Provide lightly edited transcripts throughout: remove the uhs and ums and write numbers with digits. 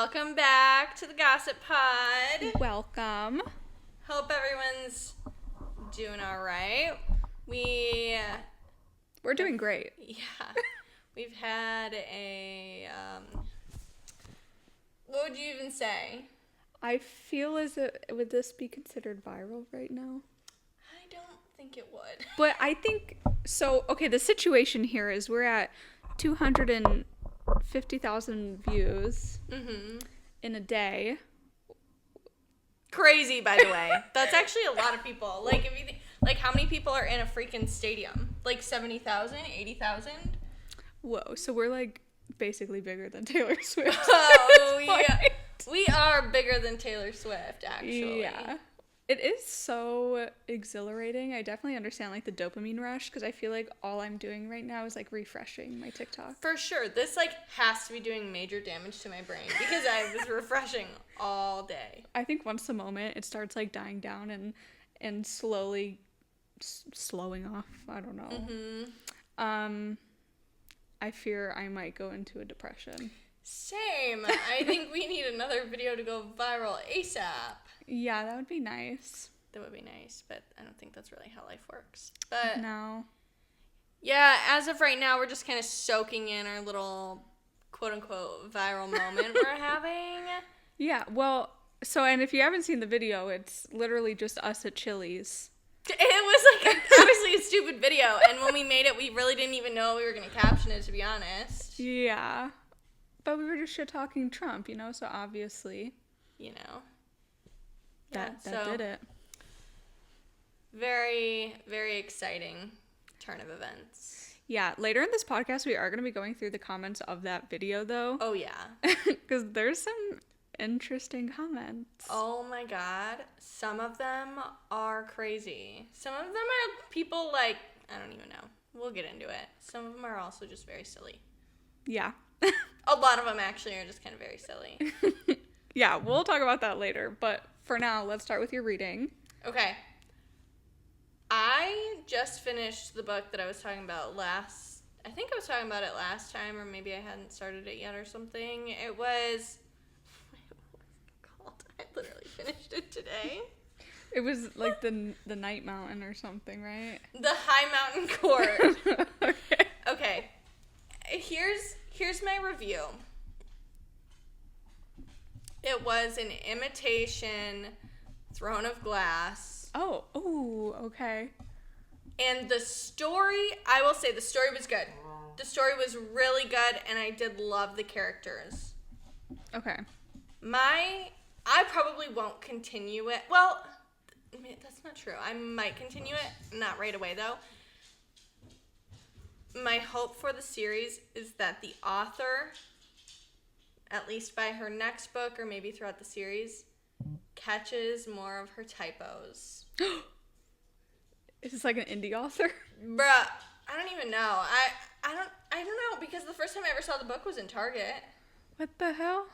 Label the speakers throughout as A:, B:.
A: Welcome back to the Gossip Pod.
B: Welcome.
A: Hope everyone's doing all right.
B: We're doing great.
A: Yeah. We've had what would you even say?
B: I feel as if, would this be considered viral right now?
A: I don't think it would.
B: But I think, so, okay, the situation here is we're at 250,000 views in a day.
A: Crazy, by the way. That's actually a lot of people. Like, if you think, like, how many people are in a freaking stadium? Like 70,000, 80,000?
B: Whoa, so we're like basically bigger than Taylor Swift.
A: Oh, yeah. We are bigger than Taylor Swift, actually.
B: Yeah. It is so exhilarating. I definitely understand like the dopamine rush because I feel like all I'm doing right now is like refreshing my TikTok.
A: For sure. This like has to be doing major damage to my brain because I was refreshing all day.
B: I think once the moment it starts like dying down and slowly slowing off, I don't know. I fear I might go into a depression.
A: Same. I think we need another video to go viral ASAP.
B: Yeah, that would be nice.
A: That would be nice, but I don't think that's really how life works. But
B: no.
A: Yeah, as of right now, we're just kind of soaking in our little quote-unquote viral moment we're having.
B: Yeah, well, so, and if you haven't seen the video, it's literally just us at Chili's.
A: It was like obviously a stupid video, and when we made it, we really didn't even know we were going to caption it, to be honest.
B: Yeah. But we were just shit-talking Trump, you know, so obviously.
A: You know.
B: That did it.
A: Very, very exciting turn of events.
B: Yeah, later in this podcast, we are going to be going through the comments of that video, though.
A: Oh, yeah.
B: Because there's some interesting comments.
A: Oh, my God. Some of them are crazy. Some of them are people like, I don't even know. We'll get into it. Some of them are also just very silly.
B: Yeah.
A: A lot of them actually are just kind of very silly.
B: Yeah, we'll talk about that later. But for now, let's start with your reading.
A: Okay. I just finished the book that I was talking about I think I was talking about it last time, or maybe I hadn't started it yet or something. It was, what was it called? I literally finished it today.
B: It was like the Night Mountain or something, right?
A: The High Mountain Court.
B: Okay.
A: Okay. Here's my review. It was an imitation Throne of Glass.
B: Oh, okay.
A: And the story, I will say the story was good. The story was really good, and I did love the characters.
B: Okay.
A: I probably won't continue it. Well, that's not true. I might continue it. Not right away, though. My hope for the series is that the author, at least by her next book or maybe throughout the series, catches more of her typos.
B: Is this like an indie author?
A: Bruh, I don't even know. I don't know, because the first time I ever saw the book was in Target.
B: What the hell?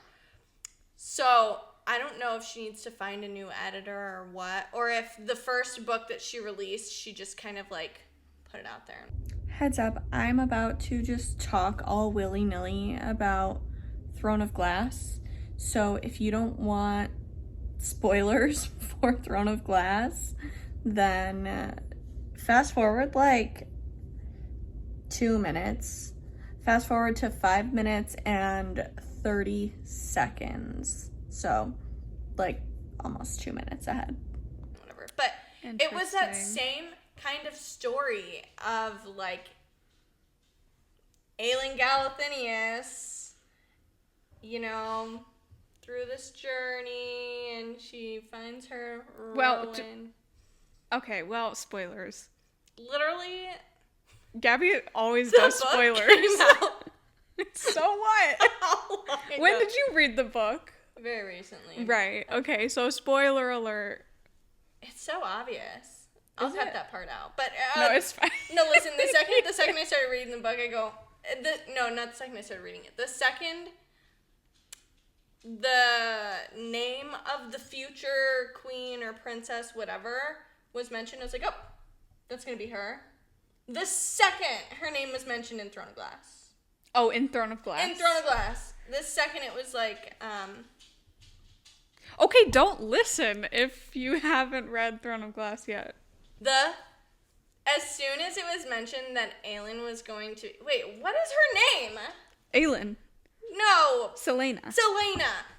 A: So, I don't know if she needs to find a new editor or what, or if the first book that she released, she just kind of like put it out there.
C: Heads up, I'm about to just talk all willy-nilly about Throne of Glass. So if you don't want spoilers for Throne of Glass, then fast forward like 2 minutes. Fast forward to 5 minutes and 30 seconds. So like almost 2 minutes ahead.
A: Whatever. But it was that same kind of story of like Aelin Galathynius, you know, through this journey, and she finds her Rowan.
B: Okay, well, spoilers.
A: Literally,
B: Gabby always does spoilers. So what? When did you read the book?
A: Very recently.
B: Right. Okay, so spoiler alert.
A: It's so obvious. I'll cut that part out. But
B: no, it's fine.
A: No, listen. The second I started reading the book, I go. No, not the second I started reading it. The second the name of the future queen or princess, whatever, was mentioned, I was like, oh, that's gonna be her. The second her name was mentioned in Throne of Glass.
B: Oh, in Throne of Glass.
A: In Throne of Glass. the second it was like,
B: Okay, don't listen if you haven't read Throne of Glass yet.
A: as soon as it was mentioned that Aelin was going to, wait, what is her name?
B: Aelin.
A: No,
B: Selena.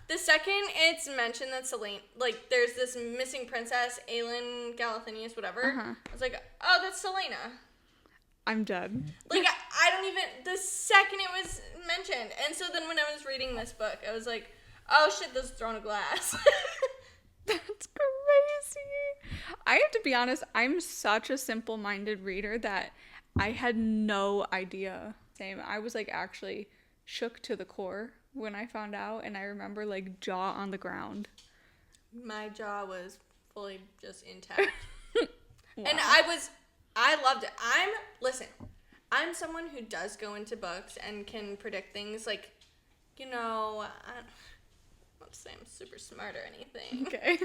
A: The second it's mentioned that Selena, like, there's this missing princess, Aelin Galathinius, whatever. I was like, oh, that's Selena.
B: I'm dead.
A: Like, I don't even, the second it was mentioned. And so then when I was reading this book, I was like, oh shit, this is Throne of Glass.
B: That's crazy. I have to be honest, I'm such a simple-minded reader that I had no idea. Same. I was like actually shook to the core when I found out, and I remember like jaw on the ground.
A: My jaw was fully just intact.
B: Wow.
A: And I loved it. I'm someone who does go into books and can predict things, like, you know, I'm not saying I'm super smart or anything.
B: Okay.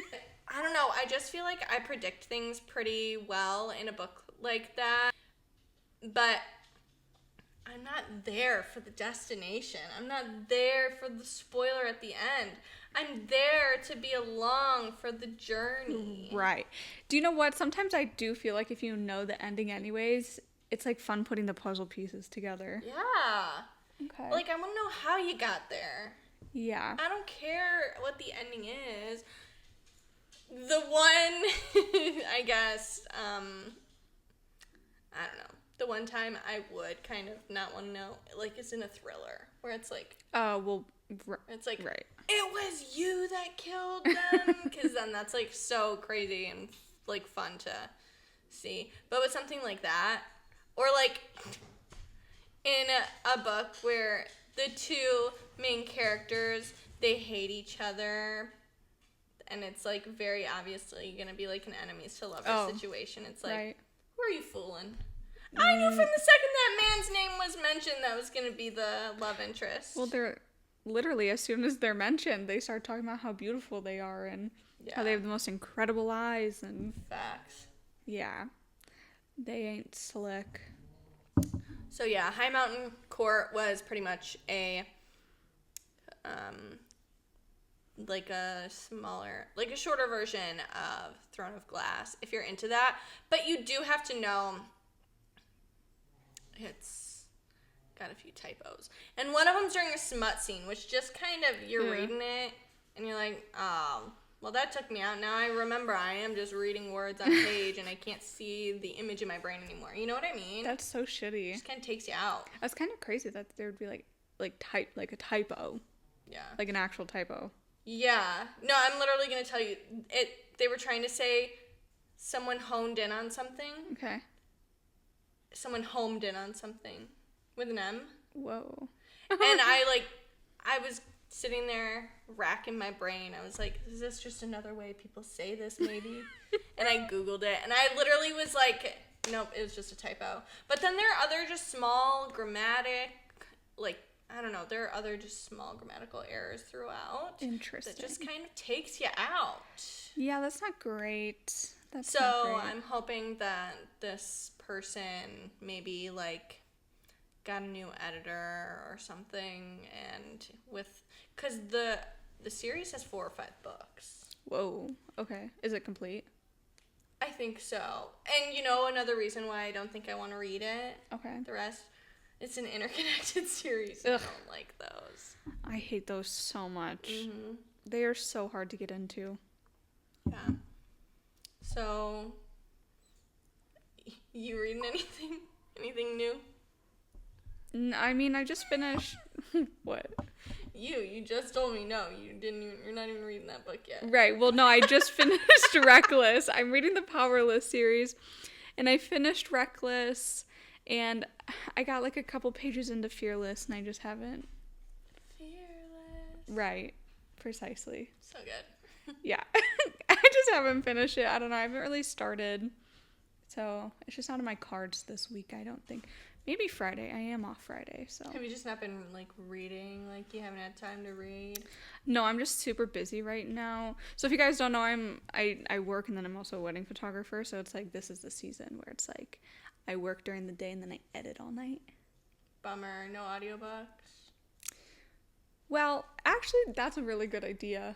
A: I don't know, I just feel like I predict things pretty well in a book like that, but I'm not there for the destination. I'm not there for the spoiler at the end. I'm there to be along for the journey.
B: Right. Do you know what? Sometimes I do feel like if you know the ending anyways, it's like fun putting the puzzle pieces together.
A: Yeah.
B: Okay.
A: Like, I want to know how you got there.
B: Yeah.
A: I don't care what the ending is. The one, I guess, I don't know. The one time I would kind of not want to know, like, is in a thriller where it's like, it's like,
B: right.
A: It was you that killed them, because then that's like so crazy and like fun to see. But with something like that, or like in a book where the two main characters, they hate each other, and it's like very obviously gonna be like an enemies to lovers situation. It's like,
B: right.
A: Who are you fooling? I knew from the second that man's name was mentioned that was gonna be the love interest.
B: Well, they're literally, as soon as they're mentioned, they start talking about how beautiful they are and how they have the most incredible eyes and
A: facts.
B: Yeah, they ain't slick.
A: So yeah, High Mountain Court was pretty much a like a shorter version of Throne of Glass, if you're into that. But you do have to know it's got a few typos. And one of them's during a smut scene, which just kind of, you're reading it, and you're like, oh, well, that took me out. Now I remember I am just reading words on page, and I can't see the image in my brain anymore. You know what I mean?
B: That's so shitty.
A: It just kind of takes you out.
B: That's kind of crazy that there would be like a typo.
A: Yeah.
B: Like an actual typo.
A: Yeah. No, I'm literally going to tell you. They were trying to say someone honed in on something.
B: Okay.
A: Someone homed in on something with an M.
B: Whoa.
A: And I was sitting there racking my brain. I was like, is this just another way people say this maybe? And I Googled it, and I literally was like, nope, it was just a typo. But then there are other just small there are other just small grammatical errors throughout.
B: Interesting.
A: That just kind of takes you out.
B: Yeah, that's not great.
A: So I'm hoping that this person maybe like got a new editor or something, and because the series has 4 or 5 books.
B: Whoa. Okay. Is it complete?
A: I think so. And another reason why I don't think I want to read it.
B: Okay.
A: The rest, it's an interconnected series.
B: Ugh.
A: I don't like those.
B: I hate those so much.
A: Mm-hmm.
B: They are so hard to get into.
A: Yeah. So, you reading anything? Anything new?
B: I mean, I just finished. What?
A: You just told me no. You're not even reading that book yet.
B: Right. Well, no, I just finished Reckless. I'm reading the Powerless series, and I finished Reckless, and I got like a couple pages into Fearless, and I just haven't.
A: Fearless.
B: Right. Precisely.
A: So good.
B: Yeah. I just haven't finished it. I don't know. I haven't really started. So it's just not on my cards this week, I don't think. Maybe Friday. I am off Friday, so.
A: Have you just not been, like, reading? Like, you haven't had time to read?
B: No, I'm just super busy right now. So if you guys don't know, I work, and then I'm also a wedding photographer, so it's like this is the season where it's like I work during the day and then I edit all night.
A: Bummer. No audiobooks?
B: Well, actually, that's a really good idea.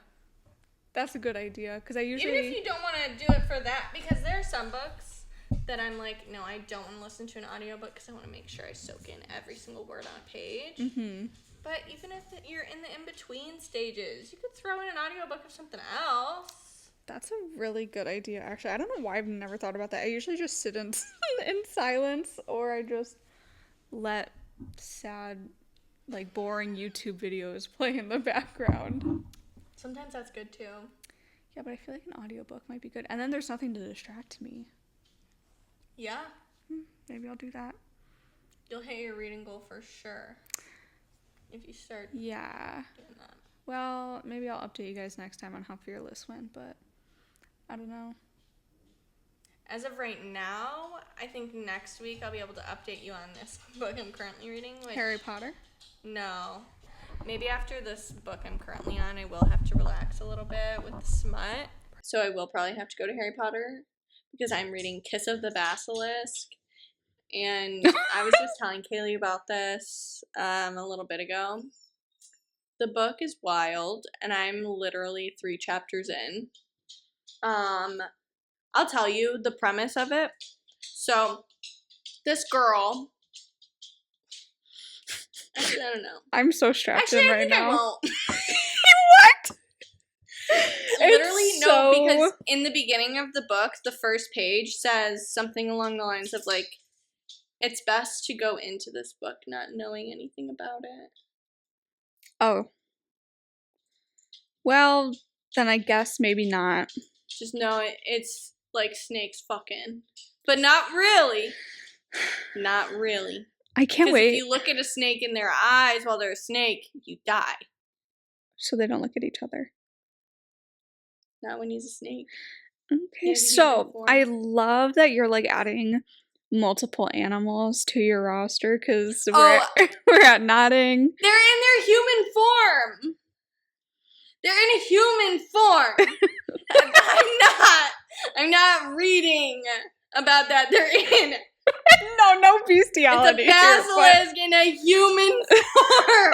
B: That's a good idea, because I usually...
A: Even if you don't want to do it for that, because there are some books that I'm like, no, I don't want to listen to an audiobook because I want to make sure I soak in every single word on a page.
B: Mm-hmm.
A: But even if you're in the in-between stages, you could throw in an audiobook of something else.
B: That's a really good idea, actually. I don't know why I've never thought about that. I usually just sit in silence, or I just let sad, like, boring YouTube videos play in the background.
A: Sometimes that's good, too.
B: Yeah, but I feel like an audiobook might be good. And then there's nothing to distract me.
A: Yeah.
B: Maybe I'll do that.
A: You'll hit your reading goal for sure if you start doing that.
B: Well, maybe I'll update you guys next time on how Fearless went, but I don't know.
A: As of right now, I think next week I'll be able to update you on this book I'm currently reading.
B: Harry Potter?
A: No. Maybe after this book I'm currently on, I will have to relax a little bit with the smut. So I will probably have to go to Harry Potter because I'm reading Kiss of the Basilisk. And I was just telling Kaylee about this a little bit ago. The book is wild, and I'm literally 3 chapters in. I'll tell you the premise of it. So, this girl... Actually, I don't know.
B: I'm so strapped in right now.
A: I won't.
B: What?
A: Literally, no, because in the beginning of the book, the first page says something along the lines of, like, it's best to go into this book not knowing anything about it.
B: Oh. Well, then I guess maybe not.
A: Just know it's like snakes fucking. But not really. Not really.
B: I can't wait.
A: If you look at a snake in their eyes while they're a snake, you die.
B: So they don't look at each other.
A: Not when he's a snake.
B: Okay, so I love that you're like adding multiple animals to your roster because we're at nodding.
A: They're in their human form. They're in a human form. I'm not reading about that. They're in.
B: No bestiality.
A: It's a basilisk in a human form.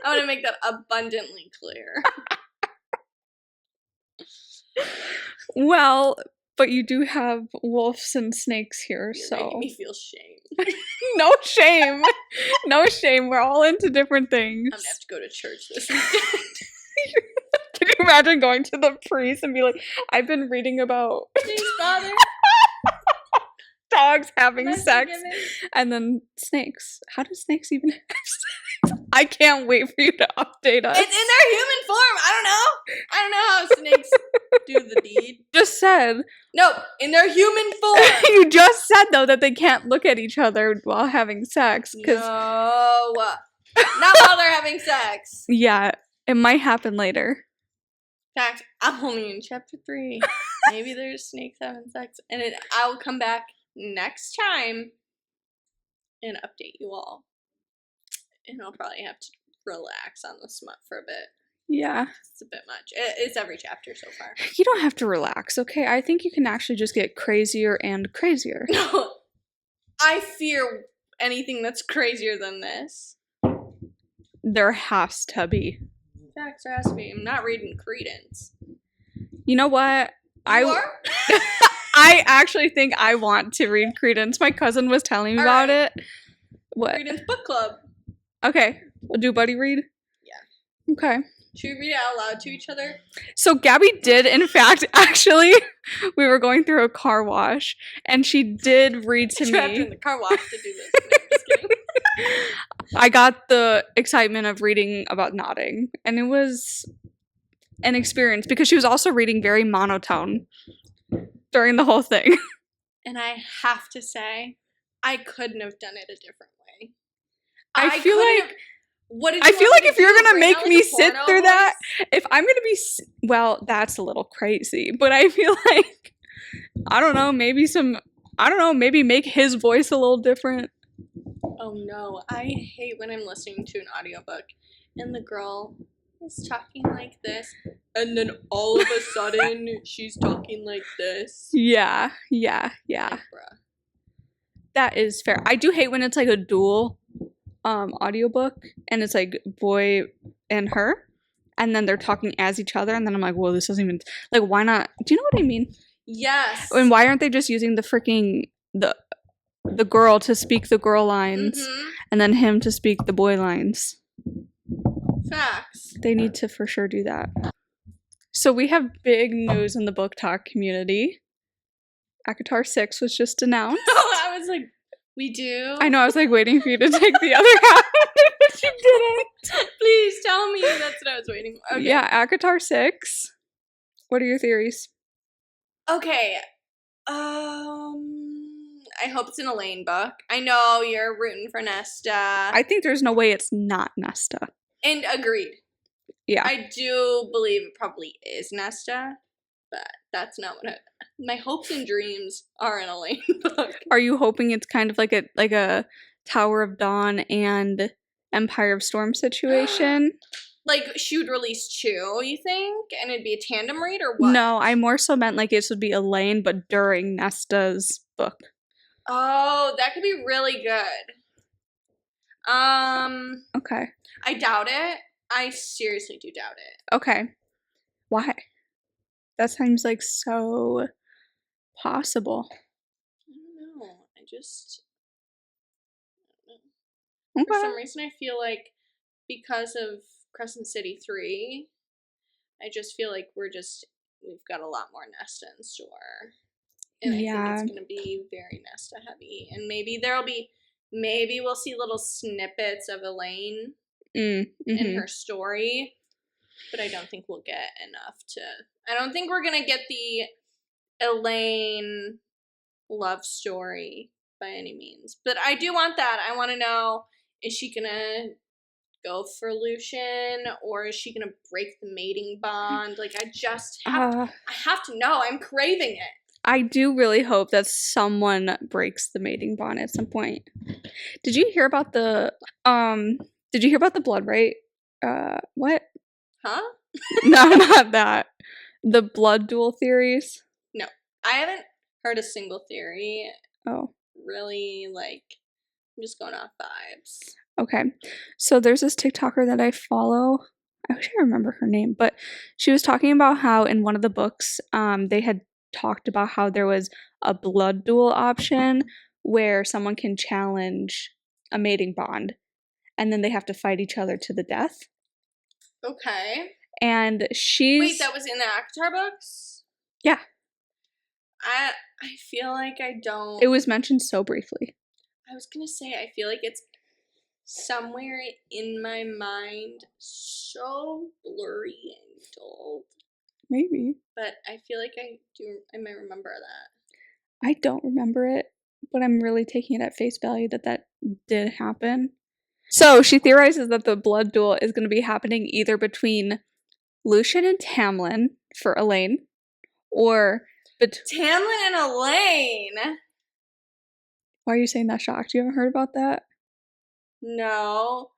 A: I want to make that abundantly clear.
B: Well, but you do have wolves and snakes here,
A: You're
B: so
A: making me feel shame.
B: No shame. No shame. We're all into different things.
A: I'm gonna have to go to church this weekend.
B: Can you imagine going to the priest and be like, I've been reading about
A: Please, Father.
B: dogs having sex and then snakes. How do snakes even have sex? I can't wait for you to update us.
A: It's in their human form. I don't know how snakes do the deed.
B: Just said.
A: No, in their human form.
B: You just said though that they can't look at each other while having sex.
A: No, not while they're having sex.
B: Yeah, it might happen later.
A: In fact, I'm only in chapter 3. Maybe there's snakes having sex, and I will come back next time and update you all. And I'll probably have to relax on the smut for a bit.
B: Yeah.
A: It's a bit much. It's every chapter so far.
B: You don't have to relax, okay? I think you can actually just get crazier and crazier.
A: No. I fear anything that's crazier than this.
B: There has to be.
A: Facts, there has to be. I'm not reading Credence.
B: You know what?
A: You are?
B: I actually think I want to read Credence. My cousin was telling me about it. What?
A: Credence Book Club.
B: Okay. We'll do buddy read?
A: Yeah.
B: Okay.
A: Should we read it out loud to each other?
B: So Gabby did, in fact, actually, we were going through a car wash, and she did read to me.
A: Trapped in the car wash to do this. No, I'm just kidding.
B: I got the excitement of reading about nodding, and it was an experience because she was also reading very monotone during the whole thing.
A: And I have to say, I couldn't have done it a different way.
B: I feel like if you're
A: gonna
B: gonna make me sit through that, if I'm gonna be well, that's a little crazy. But I feel like maybe make his voice a little different.
A: Oh no, I hate when I'm listening to an audiobook and the girl is talking like this, and then all of a sudden she's talking like this.
B: Yeah.
A: Like, bruh.
B: That is fair. I do hate when it's like a dual audiobook and it's like boy and her, and then they're talking as each other, and then I'm like, well, this doesn't even, like, why not? Do you know what I mean?
A: Yes.
B: And why aren't they just using the freaking the girl to speak the girl lines, and then him to speak the boy lines?
A: Facts.
B: They need to for sure do that. So we have big news in the book talk community. ACOTAR 6 was just announced.
A: Oh, I was like, we do?
B: I know, I was like waiting for you to take the other half, but you didn't.
A: Please tell me that's what I was waiting for. Okay.
B: Yeah, ACOTAR 6. What are your theories?
A: Okay. I hope it's an Elaine book. I know you're rooting for Nesta.
B: I think there's no way it's not Nesta.
A: And agreed.
B: Yeah.
A: I do believe it probably is Nesta, but that's not what my hopes and dreams are in Elaine book.
B: Are you hoping it's kind of like a Tower of Dawn and Empire of Storm situation?
A: Like, she would release 2, you think? And it'd be a tandem read or what?
B: No, I more so meant like this would be Elaine, but during Nesta's book.
A: Oh, that could be really good.
B: Okay.
A: I doubt it. I seriously do doubt it.
B: Okay. Why? That seems like so possible.
A: I don't know. I don't know.
B: Okay.
A: For some reason, I feel like because of Crescent City 3, I just feel like we've got a lot more Nesta in store. And I think it's going to be very Nesta heavy. And maybe we'll see little snippets of Elaine in her story. But I don't think we'll get enough I don't think we're going to get the Elaine love story by any means. But I do want that. I want to know, is she going to go for Lucian, or is she going to break the mating bond? Like, I have to know. I'm craving it.
B: I do really hope that someone breaks the mating bond at some point. Did you hear about the blood right? What?
A: Huh?
B: No, not that. The blood duel theories?
A: No. I haven't heard a single theory.
B: Oh.
A: Really, like, I'm just going off vibes.
B: Okay. So there's this TikToker that I follow. I wish I remember her name, but she was talking about how in one of the books, they had talked about how there was a blood duel option where someone can challenge a mating bond and then they have to fight each other to the death.
A: Okay.
B: And
A: Wait, that was in the ACOTAR books?
B: Yeah.
A: I feel like I don't...
B: It was mentioned so briefly.
A: I was gonna say, I feel like it's somewhere in my mind so blurry and dulled.
B: Maybe.
A: But I feel like I might remember that.
B: I don't remember it, but I'm really taking it at face value that did happen. So she theorizes that the blood duel is going to be happening either between Lucian and Tamlin for Elaine, or
A: Tamlin and Elaine?
B: Why are you saying that shocked? You haven't heard about that?
A: No.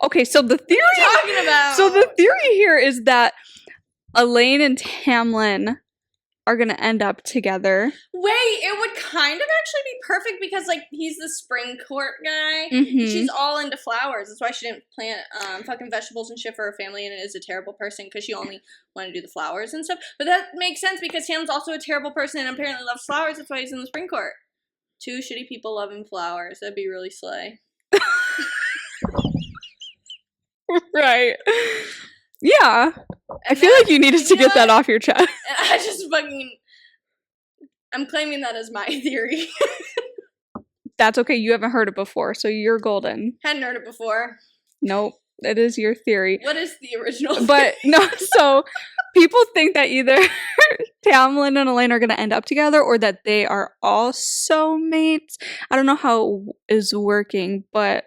B: Okay, so the theory...
A: What are you talking about?
B: So the theory here is that Elaine and Tamlin are going to end up together.
A: Wait, it would kind of actually be perfect because, like, he's the spring court guy.
B: Mm-hmm.
A: She's all into flowers. That's why she didn't plant fucking vegetables and shit for her family, and is a terrible person because she only wanted to do the flowers and stuff. But that makes sense because Tamlin's also a terrible person and apparently loves flowers. That's why he's in the spring court. 2 shitty people loving flowers. That'd be really slay.
B: Right. Yeah. I feel like you needed to get that off your chest.
A: And I just I'm claiming that as my theory.
B: That's okay. You haven't heard it before, so you're golden.
A: Hadn't heard it before.
B: Nope. That is your theory.
A: What is the original
B: But no, so people think that either Tamlin and Elaine are going to end up together or that they are also mates. I don't know how it is working, but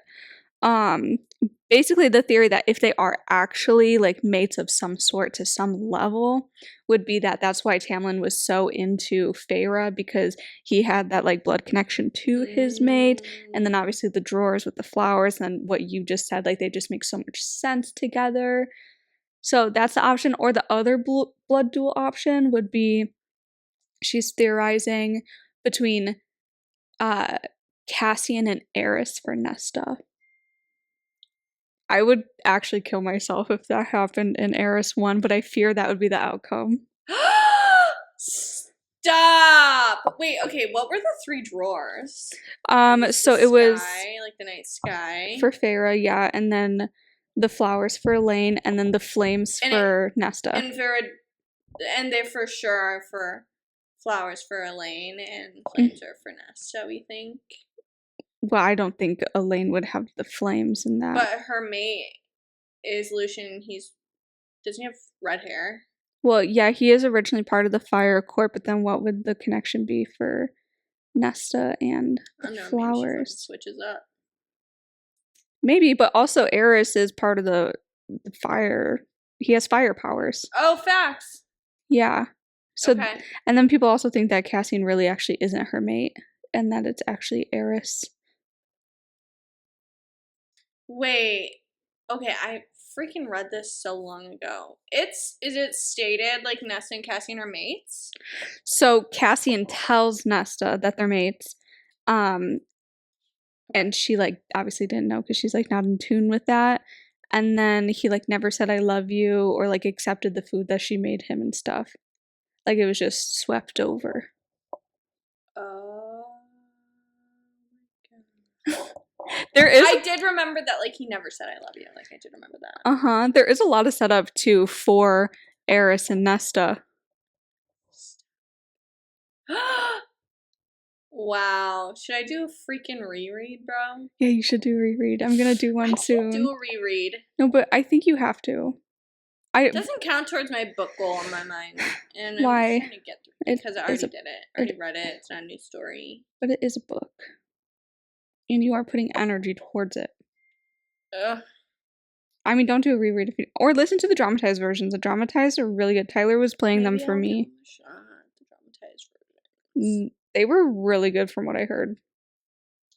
B: basically the theory that if they are actually like mates of some sort to some level would be that that's why Tamlin was so into Feyre, because he had that like blood connection to his mate, and then obviously the drawers with the flowers and what you just said, like they just make so much sense together. So that's the option. Or the other blood duel option would be she's theorizing between Cassian and Eris for Nesta. I would actually kill myself if that happened in Eris 1, but I fear that would be the outcome.
A: Stop! Wait, okay, what were the 3 drawers?
B: So
A: the
B: it was
A: sky, like the night sky.
B: for Feyre, yeah, and then the flowers for Elaine, and then the flames for Nesta.
A: And they for sure are for flowers for Elaine and flames are for Nesta, we think.
B: Well, I don't think Elaine would have the flames in that.
A: But her mate is Lucian, and doesn't he have red hair?
B: Well, yeah, he is originally part of the Fire Court, but then what would the connection be for Nesta and the flowers?
A: Maybe she switches up.
B: Maybe, but also Eris is part of the fire. He has fire powers.
A: Oh, facts.
B: Yeah. So,
A: okay.
B: And then people also think that Cassian really actually isn't her mate, and that it's actually Eris.
A: Wait. Okay, I freaking read this so long ago. Is it stated like Nesta and Cassian are mates?
B: So Cassian tells Nesta that they're mates. And she like obviously didn't know because she's like not in tune with that. And then he like never said I love you or like accepted the food that she made him and stuff. Like it was just swept over.
A: I did remember that, like, he never said I love you. Like, I did remember that.
B: There is a lot of setup, too, for Eris and Nesta.
A: Wow. Should I do a freaking reread, bro?
B: Yeah, you should do a reread. I'm gonna do one soon.
A: Do a reread.
B: No, but I think you have to.
A: It doesn't count towards my book goal in my mind. And
B: why?
A: I'm trying to get through it because I already did it. I already read it. It's not a new story.
B: But it is a book. And you are putting energy towards it.
A: Ugh.
B: I mean, don't do a reread or listen to the dramatized versions. The dramatized are really good. Tyler was playing them for me.
A: The dramatized versions.
B: They were really good from what I heard.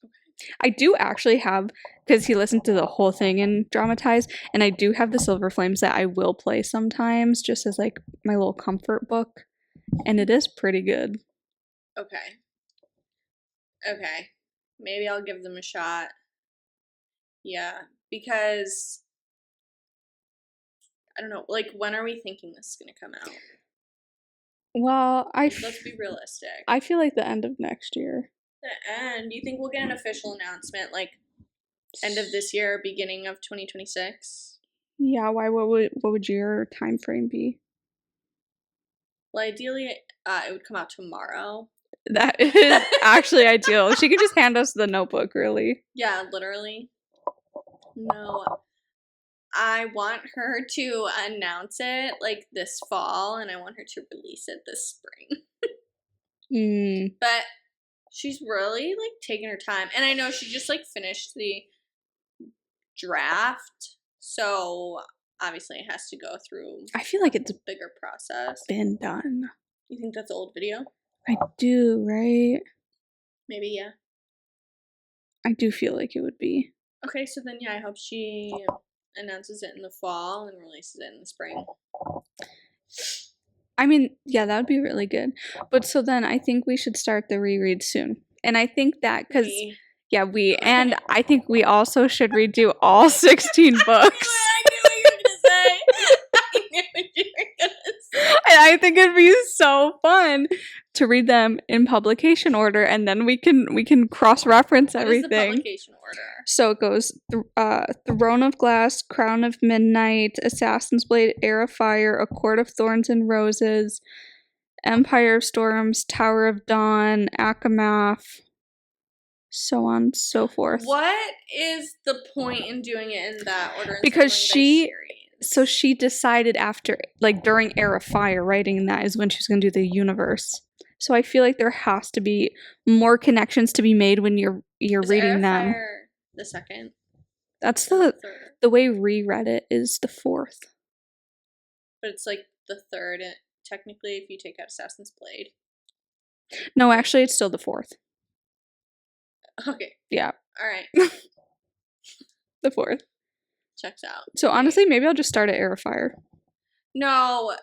B: Okay. I do actually have, because he listened to the whole thing in dramatized, and I do have the Silver Flames that I will play sometimes, just as like my little comfort book, and it is pretty good.
A: Okay. Maybe I'll give them a shot. Yeah, because I don't know. Like, when are we thinking this is gonna come out?
B: Well,
A: let's be realistic.
B: I feel like the end of next year.
A: The end? You think we'll get an official announcement like end of this year, beginning of 2026?
B: Yeah. Why? What would your time frame be?
A: Well, ideally, it would come out tomorrow.
B: That is actually ideal. She could just hand us the notebook, really.
A: Yeah, literally. No. I want her to announce it like this fall, and I want her to release it this spring. But she's really like taking her time, and I know she just like finished the draft, so obviously it has to go through.
B: I feel like it's
A: a bigger process.
B: Been done.
A: You think that's an old video?
B: I do, right?
A: Maybe, yeah.
B: I do feel like it would be.
A: Okay, so then yeah, I hope she announces it in the fall and releases it in the spring.
B: I mean, yeah, that would be really good. But so then I think we should start the reread soon. And I think that because and I think we also should redo all 16 books.
A: I knew what you were gonna say. I knew what you were gonna say.
B: And I think it'd be so fun to read them in publication order, and then we can cross-reference everything.
A: What is the publication order?
B: So it goes Throne of Glass, Crown of Midnight, Assassin's Blade, Heir of Fire, A Court of Thorns and Roses, Empire of Storms, Tower of Dawn, Akamath, so on and so forth.
A: What is the point in doing it in that order?
B: Because she decided after, like during Heir of Fire, writing that is when she was going to do the universe. So I feel like there has to be more connections to be made when you're reading them.
A: Fire the second.
B: That's the way reread it is the fourth.
A: But it's like the third, technically, if you take out Assassin's Blade.
B: No, actually, it's still the fourth.
A: Okay.
B: Yeah.
A: All right.
B: The fourth.
A: Checks out.
B: So honestly, maybe I'll just start at Heir of Fire.
A: No,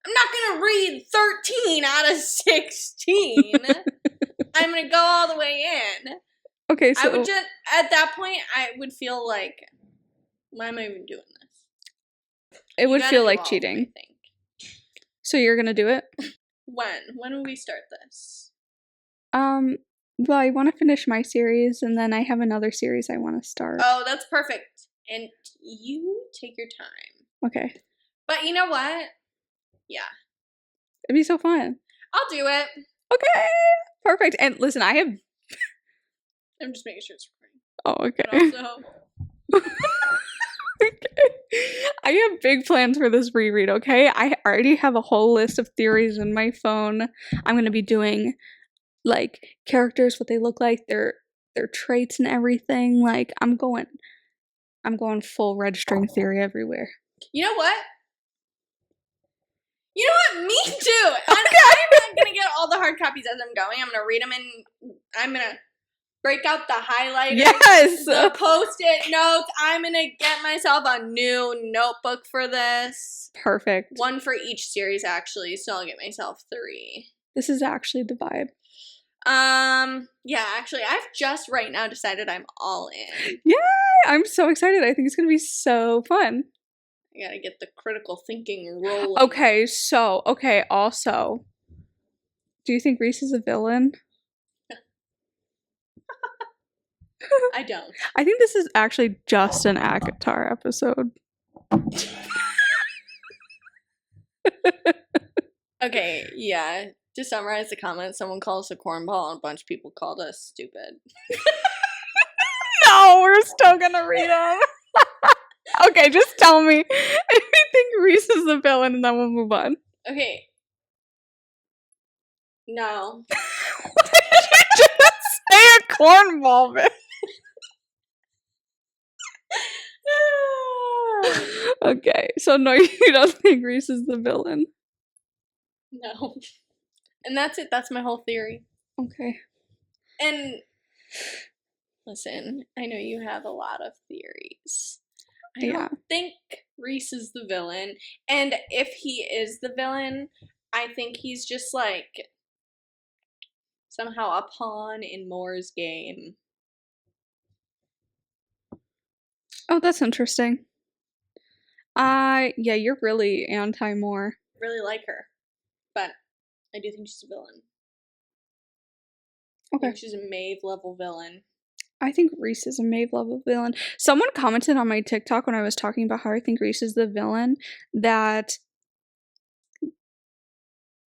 A: I'm not gonna read 13 out of 16. I'm gonna go all the way in.
B: Okay, so
A: I would just, at that point, I would feel like Why am I even doing this?
B: It would feel like cheating.
A: I think.
B: So you're gonna do it?
A: When will we start this?
B: Well, I want to finish my series, and then I have another series I want to start.
A: Oh, that's perfect. And you take your time.
B: Okay.
A: But you know what? Yeah.
B: It'd be so fun.
A: I'll do it.
B: Okay. Perfect. And listen, I have...
A: I'm just making sure it's recording.
B: Oh, okay.
A: But also...
B: Okay. I have big plans for this reread, okay? I already have a whole list of theories in my phone. I'm going to be doing, like, characters, what they look like, their traits and everything. Like, I'm going full red string theory everywhere.
A: You know what? You know what? Me too. I'm not going to get all the hard copies as I'm going. I'm going to read them and I'm going to break out the highlighters.
B: Yes!
A: The post-it notes. I'm going to get myself a new notebook for this.
B: Perfect.
A: One for each series, actually, so I'll get myself 3.
B: This is actually the vibe.
A: Yeah, actually, I've just right now decided I'm all in.
B: Yay! I'm so excited. I think it's going to be so fun.
A: I gotta get the critical thinking rolling.
B: Okay, also, do you think Reese is a villain?
A: I don't.
B: I think this is actually just an ACOTAR episode.
A: Okay, yeah. To summarize the comments, someone called us a cornball and a bunch of people called us stupid.
B: No, we're still gonna read them. Okay, just tell me if you think Reese is the villain and then we'll move on.
A: Okay. No.
B: Why did you just say a cornball, bitch? Okay, so no, you don't think Reese is the villain?
A: No. And that's it. That's my whole theory.
B: Okay.
A: And listen, I know you have a lot of theories. I don't think Reese is the villain. And if he is the villain, I think he's just like somehow a pawn in Moore's game.
B: Oh, that's interesting. Yeah, you're really anti-Moore.
A: Really like her. But I do think she's a villain.
B: Okay.
A: I think she's a Maeve level villain.
B: I think Reese is a Maeve level villain. Someone commented on my TikTok when I was talking about how I think Reese is the villain that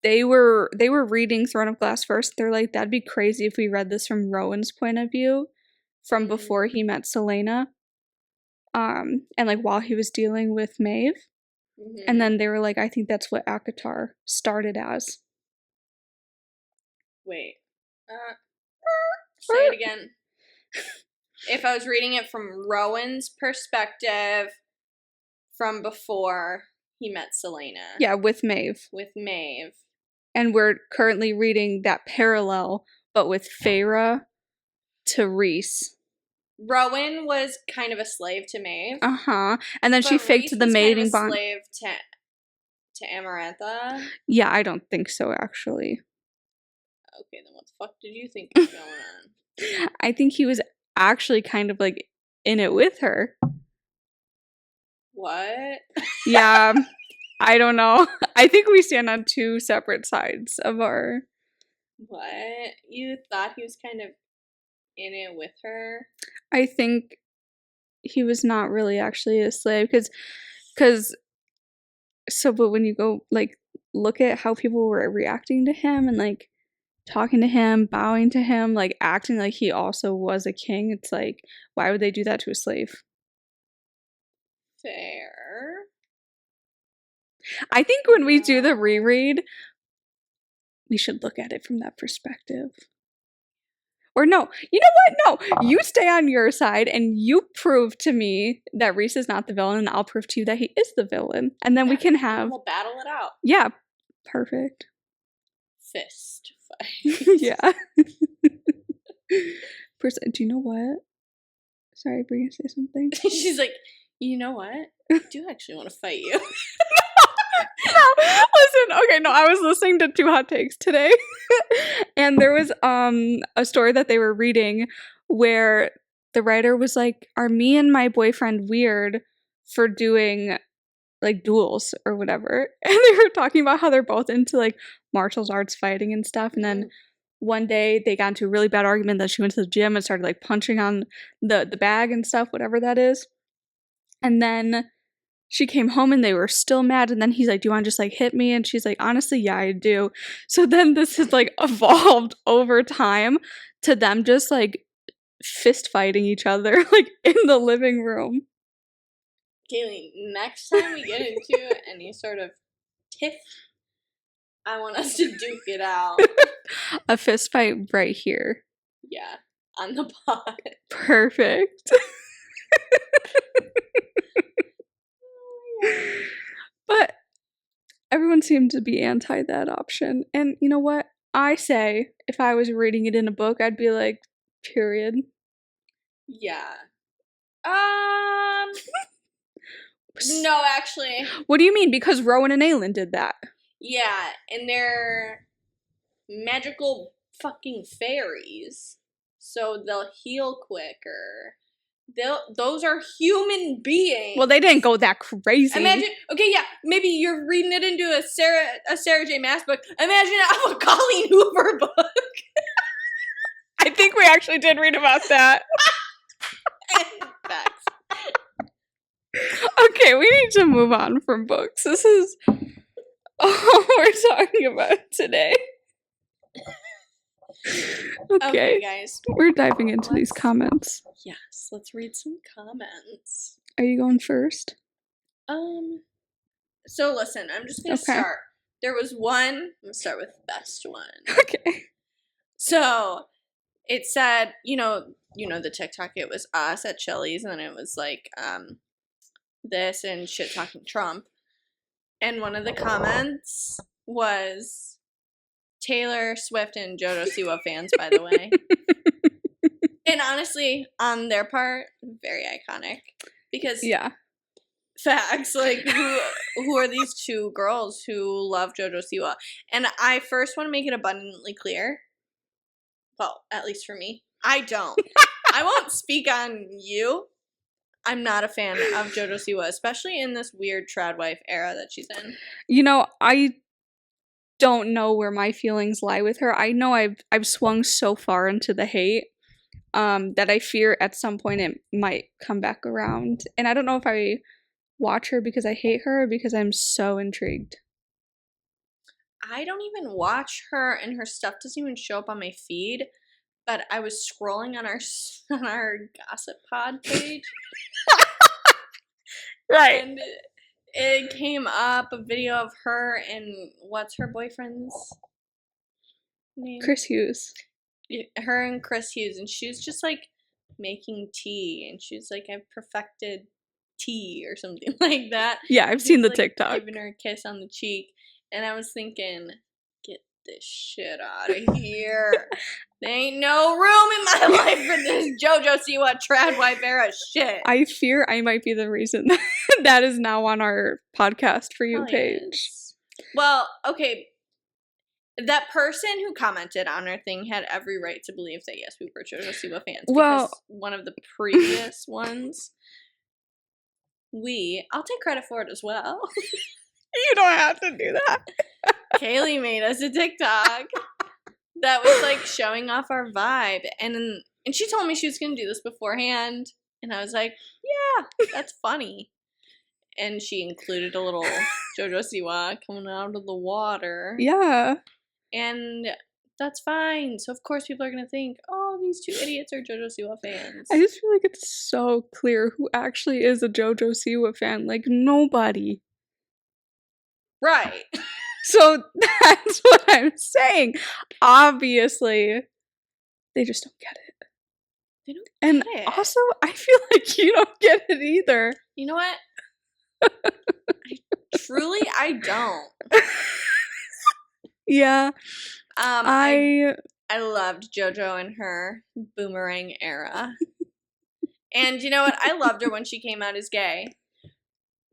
B: they were reading Throne of Glass first. They're like, that'd be crazy if we read this from Rowan's point of view, from before he met Selena. And like while he was dealing with Maeve. Mm-hmm. And then they were like, I think that's what ACOTAR started as.
A: Wait. Say it again. If I was reading it from Rowan's perspective from before he met Selena.
B: Yeah, with Maeve.
A: With Maeve.
B: And we're currently reading that parallel, but with Feyre to Reese.
A: Rowan was kind of a slave to Maeve.
B: Uh-huh. And then she faked
A: Reese
B: the mating
A: kind of a
B: bond.
A: Slave to Amarantha.
B: Yeah, I don't think so, actually.
A: Okay, then what the fuck did you think was going on?
B: I think he was actually kind of like in it with her.
A: What?
B: Yeah, I don't know. I think we stand on two separate sides of our...
A: What? You thought he was kind of in it with her?
B: I think he was not really actually a slave, because but when you go like look at how people were reacting to him and like talking to him, bowing to him, like acting like he also was a king, it's like, why would they do that to a slave?
A: Fair.
B: I think when we do the reread, we should look at it from that perspective. Or no, you know what? No, you stay on your side and you prove to me that Reese is not the villain, and I'll prove to you that he is the villain. And then we can have...
A: We'll battle it out.
B: Yeah, perfect.
A: Fist fight.
B: Yeah. Do you know what? Sorry, were you gonna say something?
A: She's like, you know what? I do actually want to fight you.
B: No, listen, okay, no, I was listening to Two Hot Takes today, and there was a story that they were reading where the writer was like, are me and my boyfriend weird for doing like duels or whatever. And they were talking about how they're both into like martial arts fighting and stuff. And then one day they got into a really bad argument. Then she went to the gym and started like punching on the bag and stuff, whatever that is. And then she came home and they were still mad. And then he's like, do you want to just like hit me? And she's like, honestly, yeah, I do. So then this has like evolved over time to them just like fist fighting each other like in the living room.
A: Kaylee, next time we get into any sort of tiff, I want us to duke it out.
B: A fist fight right here.
A: Yeah, on the pod.
B: Perfect. But everyone seemed to be anti that option. And you know what? I say, if I was reading it in a book, I'd be like, period.
A: Yeah. No, actually.
B: What do you mean? Because Rowan and Aelin did that.
A: Yeah, and they're magical fucking fairies. So they'll heal quicker. Those are human beings.
B: Well, they didn't go that crazy.
A: Imagine, okay, yeah, maybe you're reading it into a Sarah J. Maas book. Imagine a Colleen Hoover book.
B: I think we actually did read about that.
A: Facts.
B: Okay, we need to move on from books. This is all we're talking about today. Okay,
A: guys.
B: We're diving into these comments.
A: Yes, let's read some comments.
B: Are you going first?
A: So listen, I'm just gonna start. There was one. I'm gonna start with the best one.
B: Okay.
A: So it said, you know the TikTok. It was us at Chili's, and then it was like this and shit talking Trump. And one of the comments was Taylor Swift and JoJo Siwa fans, by the way. And honestly, on their part, very iconic. Because facts, like who are these two girls who love JoJo Siwa? And I first want to make it abundantly clear. Well, at least for me, I don't. I won't speak on you. I'm not a fan of JoJo Siwa, especially in this weird trad wife era that she's in.
B: You know, I don't know where my feelings lie with her. I know I've swung so far into the hate that I fear at some point it might come back around. And I don't know if I watch her because I hate her or because I'm so intrigued.
A: I don't even watch her, and her stuff doesn't even show up on my feed. But I was scrolling on our Gossip Pod page.
B: Right.
A: And it came up a video of her and what's her boyfriend's name?
B: Chris Hughes.
A: Her and Chris Hughes, and she was just like making tea, and she was like, I've perfected tea or something like that.
B: Yeah, I've seen the
A: like,
B: TikTok.
A: Giving her a kiss on the cheek, and I was thinking, get this shit out of here. There ain't no room in my life for this JoJo Siwa trad wife era shit.
B: I fear I might be the reason that is now on our podcast for you page.
A: Yes. Well, okay. That person who commented on our thing had every right to believe that yes, we were JoJo Siwa fans.
B: Well,
A: because one of the previous ones, I'll take credit for it as well.
B: You don't have to do that.
A: Kaylee made us a TikTok that was like showing off our vibe, and she told me she was gonna do this beforehand, and I was like, yeah, that's funny. And she included a little JoJo Siwa coming out of the water.
B: Yeah.
A: And that's fine. So of course people are gonna think, oh, these two idiots are JoJo Siwa fans.
B: I just feel like it's so clear who actually is a JoJo Siwa fan. Like, nobody.
A: Right.
B: So that's what I'm saying. Obviously, they just don't get it.
A: They don't
B: and
A: get it.
B: Also, I feel like you don't get it either.
A: You know what? I don't.
B: Yeah.
A: I loved JoJo in her boomerang era. And you know what? I loved her when she came out as gay.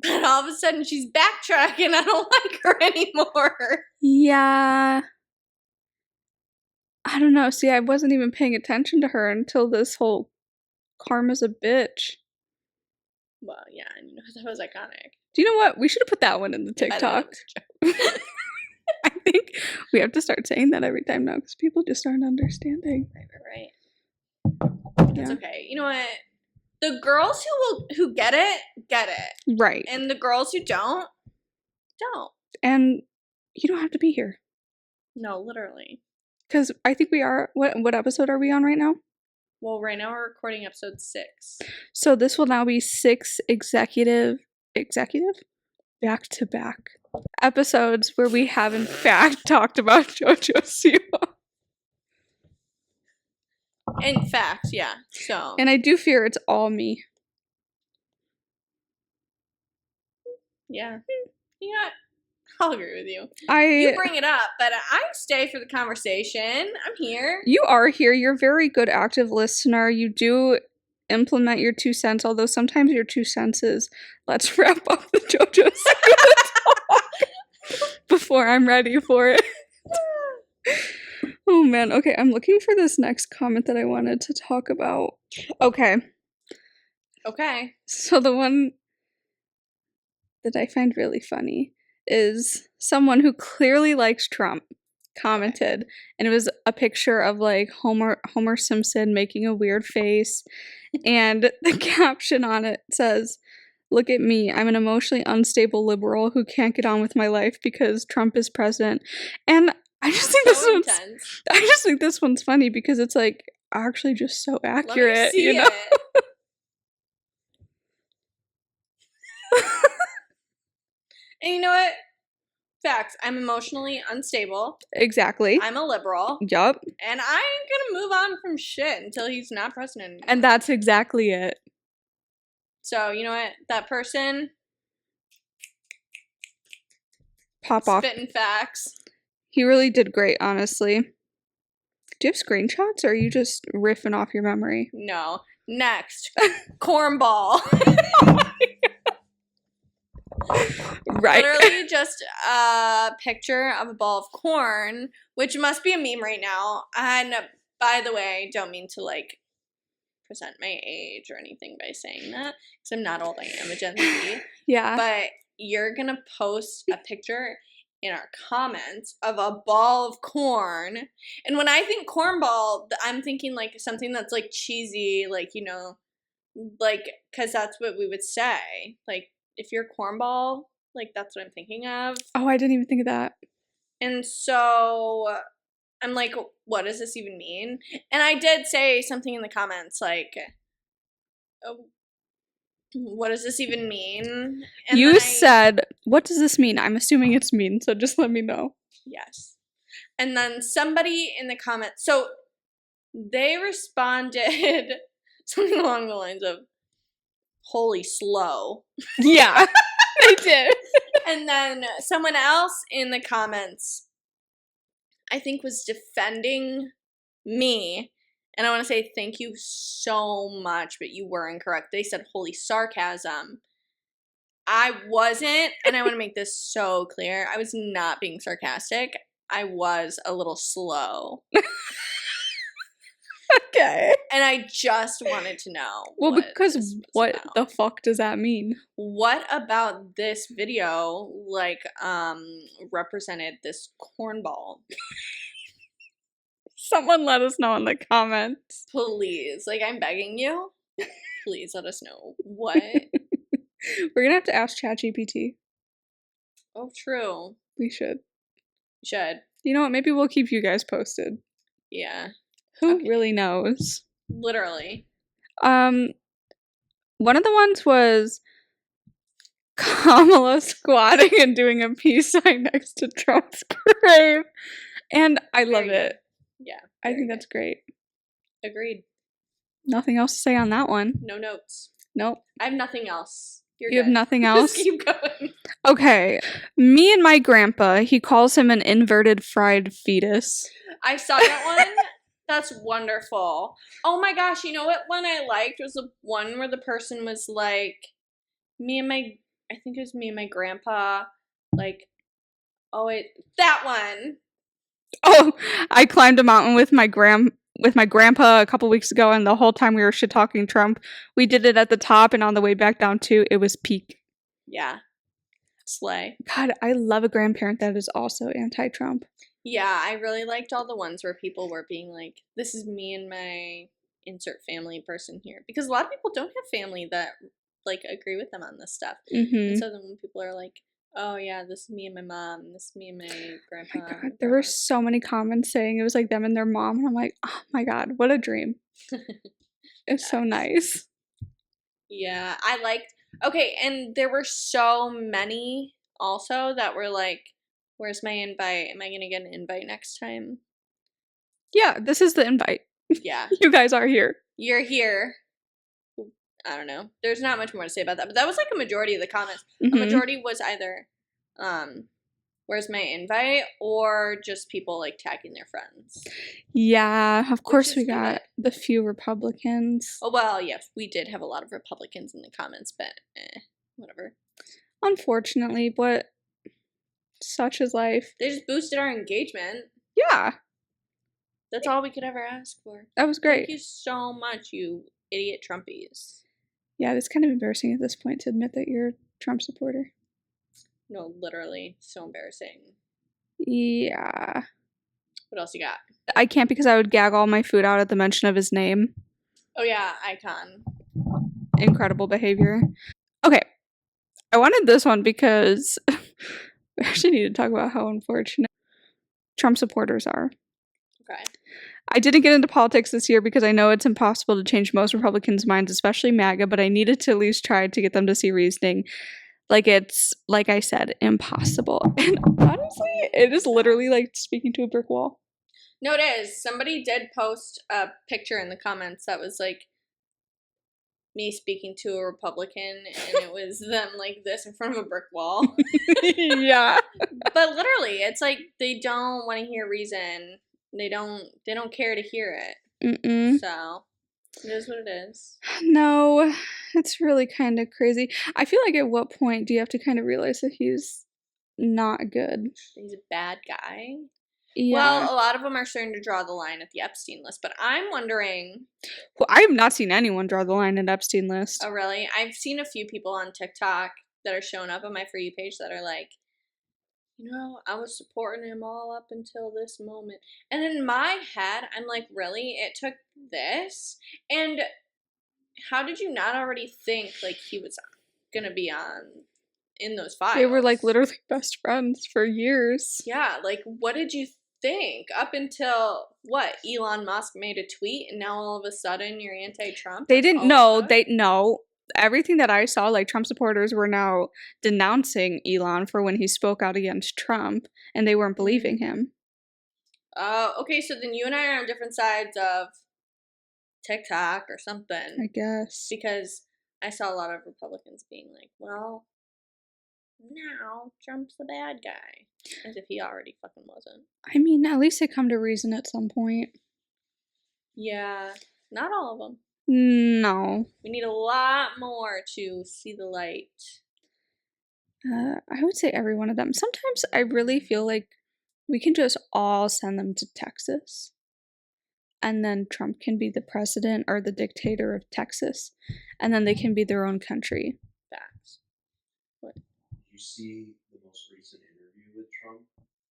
A: But all of a sudden she's backtracking. I don't like her anymore.
B: Yeah. I don't know. See, I wasn't even paying attention to her until this whole Karma's a bitch.
A: Well, yeah, I know that was iconic.
B: Do you know what? We should have put that one in the
A: I bet it
B: TikTok.
A: was a joke.
B: I think we have to start saying that every time now because people just aren't understanding.
A: Right. That's okay. You know what? The girls who get it.
B: Right.
A: And the girls who don't.
B: And you don't have to be here.
A: No, literally.
B: Because I think we are. What episode are we on right now?
A: Well, right now we're recording episode 6.
B: So this will now be 6 executive back to back episodes where we have in fact talked about JoJo Siwa.
A: In fact, yeah. So.
B: And I do fear it's all me.
A: Yeah. You know what? I'll agree with you.
B: You
A: You bring it up, but I stay for the conversation. I'm here.
B: You are here. You're a very good active listener. You do implement your 2 cents, although sometimes your 2 cents is, let's wrap up the JoJo Siwa talk before I'm ready for it. Oh man, okay, I'm looking for this next comment that I wanted to talk about. Okay. So the one that I find really funny is someone who clearly likes Trump commented, and it was a picture of like Homer Simpson making a weird face, and the caption on it says, "Look at me, I'm an emotionally unstable liberal who can't get on with my life because Trump is president." And I just think this one's funny because it's like actually just so accurate.
A: Let me see
B: you know?
A: it. And you know what? Facts. I'm emotionally unstable.
B: Exactly.
A: I'm a liberal.
B: Yup.
A: And I ain't gonna move on from shit until he's not president anymore.
B: And that's exactly it.
A: So, you know what? That person.
B: Pop off.
A: Spitting facts.
B: He really did great, honestly. Do you have screenshots or are you just riffing off your memory?
A: No. Next. Cornball.
B: Right.
A: Literally just a picture of a ball of corn, which must be a meme right now. And by the way, don't mean to like present my age or anything by saying that, because I'm not old, I am a Gen Z.
B: Yeah.
A: But you're gonna post a picture in our comments of a ball of corn. And when I think cornball, I'm thinking like something that's like cheesy, like, you know, like, because that's what we would say. Like, if you're cornball, like, that's what I'm thinking of.
B: Oh, I didn't even think of that.
A: And so I'm like, what does this even mean? And I did say something in the comments like, oh, what does this even mean? And
B: you said, what does this mean? I'm assuming it's mean, so just let me know.
A: Yes. And then somebody in the comments, so they responded something along the lines of, holy slow.
B: Yeah, they did.
A: And then someone else in the comments, I think, was defending me. And I want to say thank you so much, but you were incorrect. They said holy sarcasm. I wasn't, and I want to make this so clear. I was not being sarcastic. I was a little slow.
B: Okay.
A: And I just wanted to know.
B: Well, because what the fuck does that mean?
A: What about this video, like, represented this cornball?
B: Someone let us know in the comments.
A: Please. Like, I'm begging you. Please let us know. What?
B: We're gonna have to ask ChatGPT.
A: Oh, true.
B: We should.
A: Should.
B: You know what? Maybe we'll keep you guys posted.
A: Yeah.
B: Who really knows?
A: Literally.
B: One of the ones was Kamala squatting and doing a peace sign next to Trump's grave. And I love it.
A: Yeah.
B: I think that's great.
A: Agreed.
B: Nothing else to say on that one.
A: No notes.
B: Nope.
A: I have nothing else.
B: You have nothing else?
A: Just keep going.
B: Okay. Me and my grandpa, he calls him an inverted fried fetus.
A: I saw that one. That's wonderful. Oh my gosh, you know what one I liked was the one where the person was like, I think it was me and my grandpa, like, oh wait, that one.
B: Oh, I climbed a mountain with my with my grandpa a couple weeks ago, and the whole time we were shit talking Trump, we did it at the top, and on the way back down too, it was peak.
C: Yeah. Slay.
B: God, I love a grandparent that is also anti-Trump.
C: Yeah, I really liked all the ones where people were being like, this is me and my insert family person here. Because a lot of people don't have family that, like, agree with them on this stuff.
B: Mm-hmm.
C: And so then when people are like, oh, yeah, this is me and my mom, this is me and my grandpa.
B: Oh my God, there were so many comments saying it was like them and their mom. And I'm like, oh my God, what a dream. It's so nice.
C: Yeah, I liked, okay, and there were so many also that were like, where's my invite? Am I going to get an invite next time?
B: Yeah, this is the invite.
C: Yeah.
B: You guys are here.
C: You're here. I don't know. There's not much more to say about that, but that was like a majority of the comments.
B: Mhm.
C: A majority was either, where's my invite, or just people like tagging their friends.
B: Yeah, of course we
C: is
B: got
C: good.
B: the few Republicans.
C: Oh, well, yes, we did have a lot of Republicans in the comments, but whatever.
B: Unfortunately, but such is life.
C: They just boosted our engagement.
B: Yeah,
C: That's all we could ever ask for.
B: that was great.
C: Thank you so much, you idiot Trumpies.
B: Yeah, it's kind of embarrassing at this point to admit that you're a Trump supporter.
C: No, literally, so embarrassing.
B: Yeah.
C: What else you got?
B: I can't because I would gag all my food out at the mention of his name.
C: Oh yeah, Icon.
B: Incredible behavior. Okay, I wanted this one because we actually need to talk about how unfortunate Trump supporters are.
C: Okay.
B: I didn't get into politics this year because I know it's impossible to change most Republicans' minds, especially MAGA, but I needed to at least try to get them to see reasoning. Like it's, like I said, impossible. And honestly, it is literally like speaking to a brick wall.
C: No, it is. Somebody did post a picture in the comments that was like me speaking to a Republican, and it was them like this in front of a brick wall.
B: Yeah.
C: But literally, it's like they don't want to hear reason. They don't care to hear it.
B: Mm-mm.
C: So it is what it is.
B: No, it's really kind of crazy. I feel like at what point do you have to kind of realize that he's not good?
C: He's a bad guy.
B: Yeah.
C: Well, a lot of them are starting to draw the line at the Epstein list, but I'm wondering.
B: Well, I have not seen anyone draw the line at Epstein list.
C: Oh, really? I've seen a few people on TikTok that are showing up on my For You page that are like, you know, I was supporting him all up until this moment. And in my head, I'm like, really? It took this? And how did you not already think, like, he was going to be in those files?
B: They were, like, literally best friends for years.
C: Yeah, like, what did you think? Up until, what, Elon Musk made a tweet, and now all of a sudden you're anti-Trump?
B: They didn't know. Everything that I saw, like, Trump supporters were now denouncing Elon for when he spoke out against Trump, and they weren't believing him.
C: Oh, okay, so then you and I are on different sides of TikTok or something.
B: I guess.
C: Because I saw a lot of Republicans being like, well, now Trump's the bad guy. As if he already fucking wasn't.
B: I mean, at least they come to reason at some point.
C: Yeah, not all of them.
B: No.
C: We need a lot more to see the light.
B: I would say every one of them. Sometimes I really feel like we can just all send them to Texas. And then Trump can be the president or the dictator of Texas. And then they can be their own country.
C: Facts. What?
D: Did you see the most recent interview with Trump?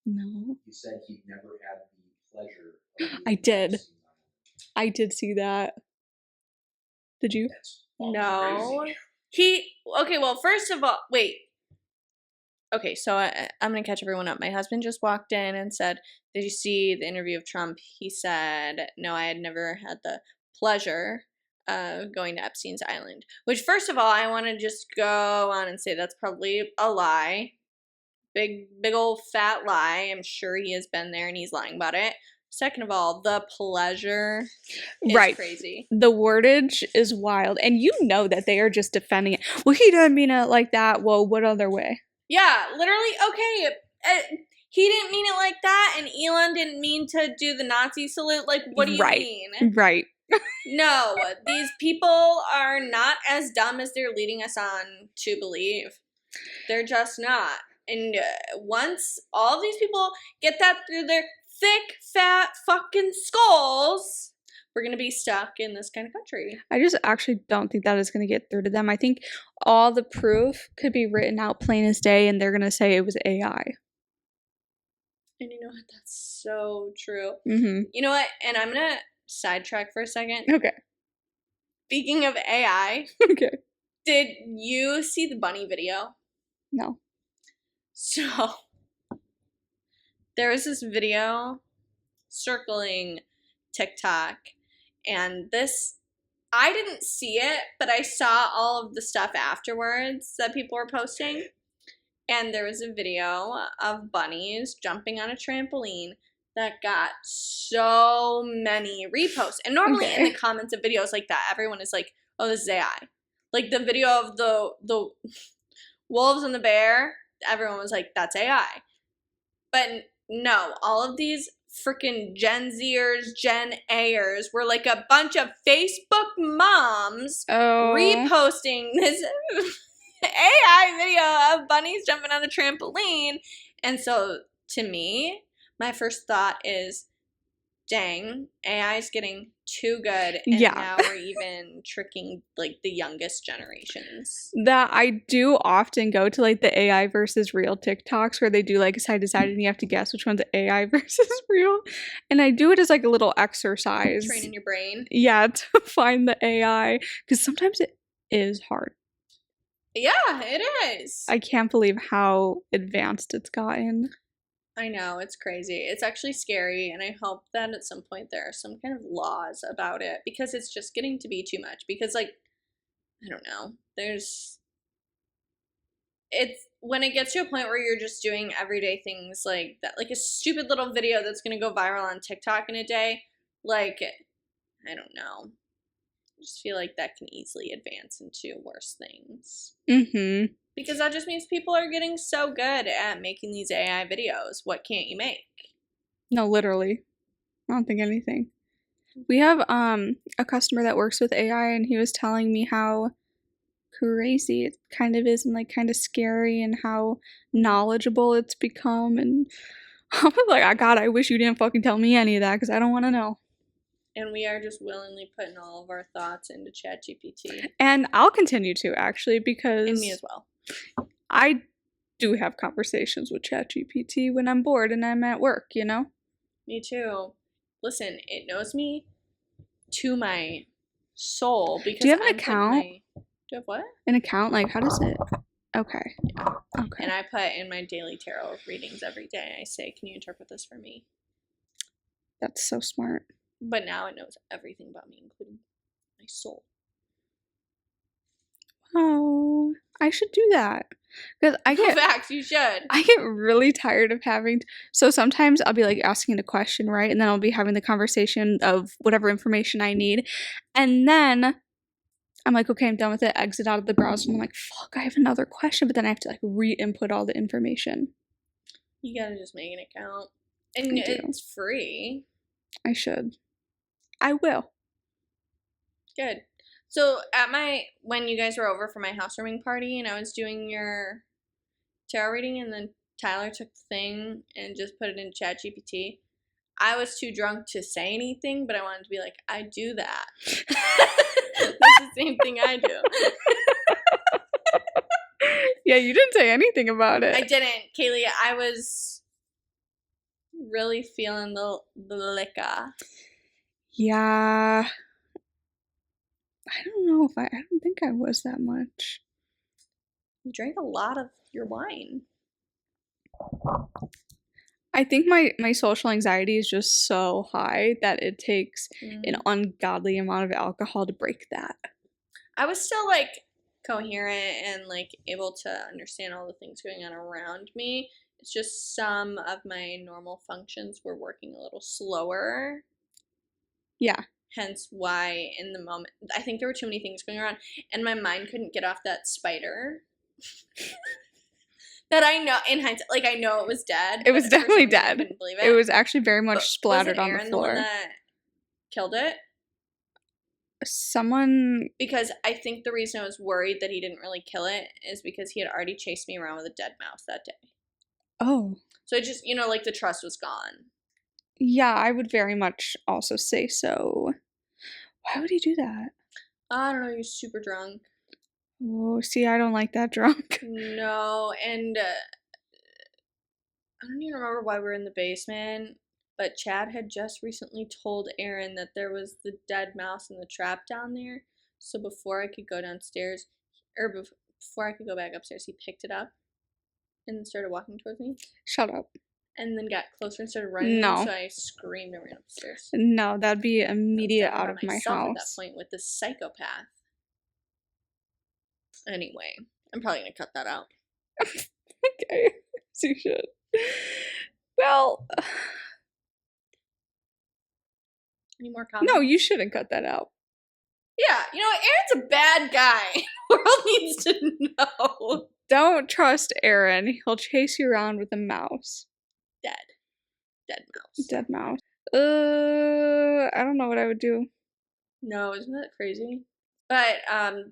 B: No.
D: He said he'd never had the pleasure of
B: I did. I did see that. Did you?
C: No. Okay, well, first of all, wait. Okay, so I'm going to catch everyone up. My husband just walked in and said, did you see the interview of Trump? He said, no, I had never had the pleasure of going to Epstein's Island. Which, first of all, I want to just go on and say that's probably a lie. Big old fat lie. I'm sure he has been there and he's lying about it. Second of all, the pleasure is crazy.
B: The wordage is wild. And you know that they are just defending it. Well, he didn't mean it like that. Well, what other way?
C: Yeah, literally, okay. He didn't mean it like that, and Elon didn't mean to do the Nazi salute. Like, what do you mean?
B: Right.
C: No, these people are not as dumb as they're leading us on to believe. They're just not. And once all these people get that through their thick, fat fucking skulls,
A: we're going to be stuck in this kind of country.
B: I just actually don't think that is going to get through to them. I think all the proof could be written out plain as day, and they're going to say it was AI.
A: And you know what? That's so true.
B: Mm-hmm.
A: You know what? And I'm going to sidetrack for a second.
B: Okay.
A: Speaking of AI,
B: Okay.
A: did you see the bunny video?
B: No.
A: So, there was this video circling TikTok, and I didn't see it, but I saw all of the stuff afterwards that people were posting, and there was a video of bunnies jumping on a trampoline that got so many reposts. And normally in the comments of videos like that, everyone is like, oh, this is AI. Like the video of the wolves and the bear, everyone was like, that's AI. But no, all of these freaking Gen Zers, Gen A'ers were like a bunch of Facebook moms reposting this AI video of bunnies jumping on a trampoline. And so to me, my first thought is, dang, AI is getting too good, and now we're even tricking like the youngest generations.
B: That I do often go to like the AI versus real TikToks where they do like side to side and you have to guess which one's AI versus real. And I do it as like a little exercise.
A: Training your brain.
B: Yeah, to find the AI, because sometimes it is hard.
A: Yeah, it is.
B: I can't believe how advanced it's gotten.
A: I know, it's crazy. It's actually scary, and I hope that at some point there are some kind of laws about it, because it's just getting to be too much. Because, like, I don't know, it's when it gets to a point where you're just doing everyday things like that, like a stupid little video that's going to go viral on TikTok in a day, like, I don't know. I just feel like that can easily advance into worse things.
B: Mm-hmm.
A: Because that just means people are getting so good at making these AI videos. What can't you make?
B: No, literally. I don't think anything. We have a customer that works with AI, and he was telling me how crazy it kind of is and like kind of scary and how knowledgeable it's become. And I was like, God, I wish you didn't fucking tell me any of that because I don't want to know.
A: And we are just willingly putting all of our thoughts into ChatGPT.
B: And I'll continue to, actually, because...
A: And me as well.
B: I do have conversations with ChatGPT when I'm bored and I'm at work, you know?
A: Me too. Listen, it knows me to my soul because
B: do you have an account?
A: Do you have what?
B: An account? Like, how does it... Okay.
A: Yeah.
B: Okay.
A: And I put in my daily tarot readings every day. I say, can you interpret this for me?
B: That's so smart.
A: But now it knows everything about me, including my soul.
B: Oh, I should do that. Because I get...
A: Facts, you should.
B: I get really tired of having... So sometimes I'll be like asking a question, right? And then I'll be having the conversation of whatever information I need. And then I'm like, okay, I'm done with it. Exit out of the browser. And I'm like, fuck, I have another question. But then I have to like re-input all the information.
A: You gotta just make an account. And it's free.
B: I should. I will.
A: Good. So when you guys were over for my housewarming party and I was doing your tarot reading and then Tyler took the thing and just put it in ChatGPT, I was too drunk to say anything, but I wanted to be like, I do that. That's the same thing I do.
B: Yeah, you didn't say anything about it.
A: I didn't, Kaylee. I was really feeling the liquor.
B: Yeah. I don't know if I don't think I was that much.
A: You drank a lot of your wine.
B: I think my social anxiety is just so high that it takes an ungodly amount of alcohol to break that.
A: I was still like coherent and like able to understand all the things going on around me. It's just some of my normal functions were working a little slower.
B: Yeah.
A: Hence why in the moment, I think there were too many things going on and my mind couldn't get off that spider. That I know, in hindsight, like I know it was dead.
B: It was definitely dead.
A: I couldn't believe it.
B: It was actually very much splattered on the
A: Aaron
B: floor.
A: The one that killed it?
B: Someone...
A: Because I think the reason I was worried that he didn't really kill it is because he had already chased me around with a dead mouse that day.
B: Oh.
A: So it just, like the trust was gone.
B: Yeah, I would very much also say so. Why would he do that?
C: I don't know, you're super drunk.
B: Oh, see, I don't like that drunk.
C: No, and I don't even remember why we were in the basement, but Chad had just recently told Aaron that there was the dead mouse in the trap down there. So before I could go downstairs, or before I could go back upstairs, he picked it up and then started walking towards me.
B: Shut up.
C: And then got closer and started running.
B: No.
C: So I screamed and ran upstairs.
B: No, that'd be immediate out of my
C: At
B: house.
C: that point with this psychopath. Anyway, I'm probably gonna cut that out.
B: Okay, so you should. Well,
C: any more comments?
B: no, you shouldn't cut that out.
C: Yeah, you know what? Aaron's a bad guy. The world needs to know.
B: Don't trust Aaron. He'll chase you around with a mouse.
C: Dead mouse.
B: Dead mouse. I don't know what I would do.
C: No, isn't that crazy? But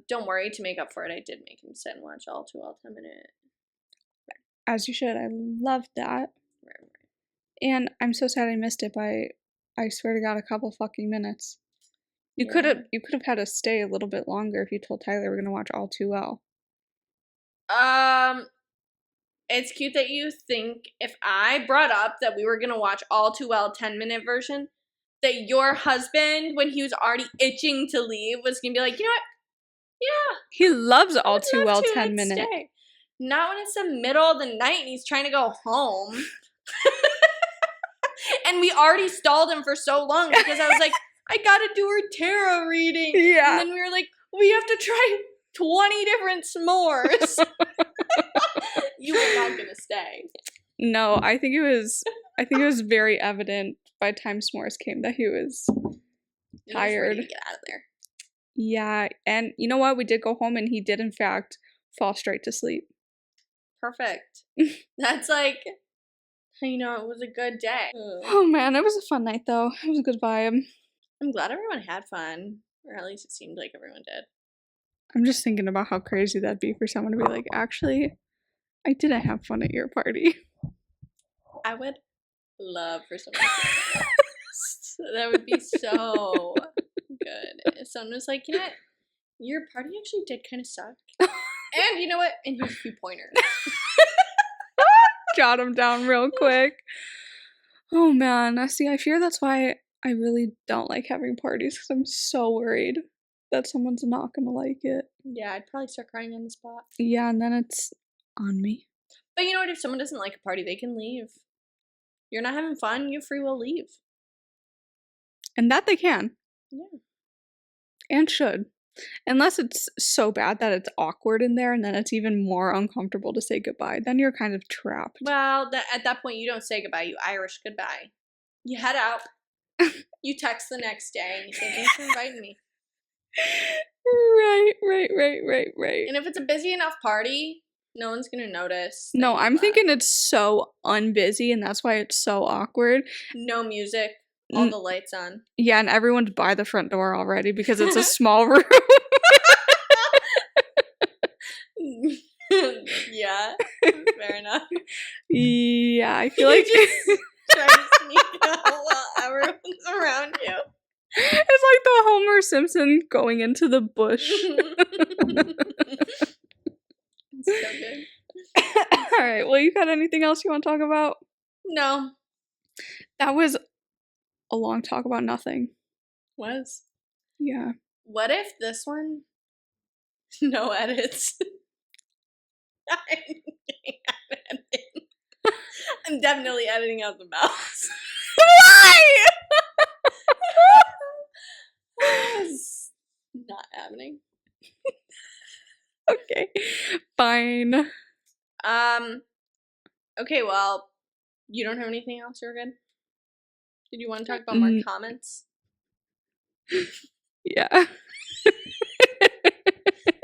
C: don't worry. To make up for it, I did make him sit and watch all too well 10 minutes.
B: As you should. I loved that.
C: Right.
B: And I'm so sad I missed it by, I swear to God, a couple fucking minutes. You could have had us stay a little bit longer if you told Tyler we're gonna watch All Too Well.
C: It's cute that you think if I brought up that we were gonna watch All Too Well 10-minute version, that your husband, when he was already itching to leave, was gonna be like, you know what? Yeah.
B: He loves All Too Well 10 minutes.
C: Stay. Not when it's the middle of the night and he's trying to go home. And we already stalled him for so long because I was like, I gotta do her tarot reading.
B: Yeah.
C: And then we were like, we have to try 20 different s'mores. You were not gonna stay.
B: No, I think it was very evident by the time s'mores came that he was tired.
C: Ready to get out of there.
B: Yeah, and you know what? We did go home and he did in fact fall straight to sleep.
C: Perfect. That's like, you know, it was a good day.
B: Oh man, it was a fun night though. It was a good vibe.
C: I'm glad everyone had fun, or at least it seemed like everyone did.
B: I'm just thinking about how crazy that'd be for someone to be like, actually, I didn't have fun at your party.
C: I would love for someone to say that. That would be so good. If someone was like, you know what? Your party actually did kind of suck. And you know what? And here's a few pointers.
B: Jot them down real quick. Oh man, see, I fear that's why I really don't like having parties because I'm so worried that someone's not gonna like it.
C: Yeah, I'd probably start crying on the spot.
B: Yeah, and then it's on me.
C: But you know what? If someone doesn't like a party, they can leave. You're not having fun, you have free will leave.
B: And that they can.
C: Yeah.
B: And should. Unless it's so bad that it's awkward in there and then it's even more uncomfortable to say goodbye. Then you're kind of trapped.
C: Well, at that point, you don't say goodbye. You Irish goodbye. You head out. You text the next day and you say, thanks for inviting me.
B: Right.
C: And if it's a busy enough party, no one's going to notice.
B: No, I'm thinking it's so unbusy and that's why it's so awkward.
C: No music. All the lights on.
B: Yeah, and everyone's by the front door already because it's a small room.
C: Yeah, fair enough.
B: Yeah, I feel like
C: just trying to sneak out while everyone's around you.
B: It's like the Homer Simpson going into the bush.
C: It's so good.
B: Alright, well, you got anything else you want to talk about?
C: No.
B: That was a long talk about nothing.
C: Was.
B: Yeah.
C: What if this one? No edits. I'm definitely editing out the mouse.
B: Why?
C: It's not happening.
B: Okay. Fine.
C: Okay, well, you don't have anything else? You're good? Did you want to talk about more comments?
B: Yeah.
C: It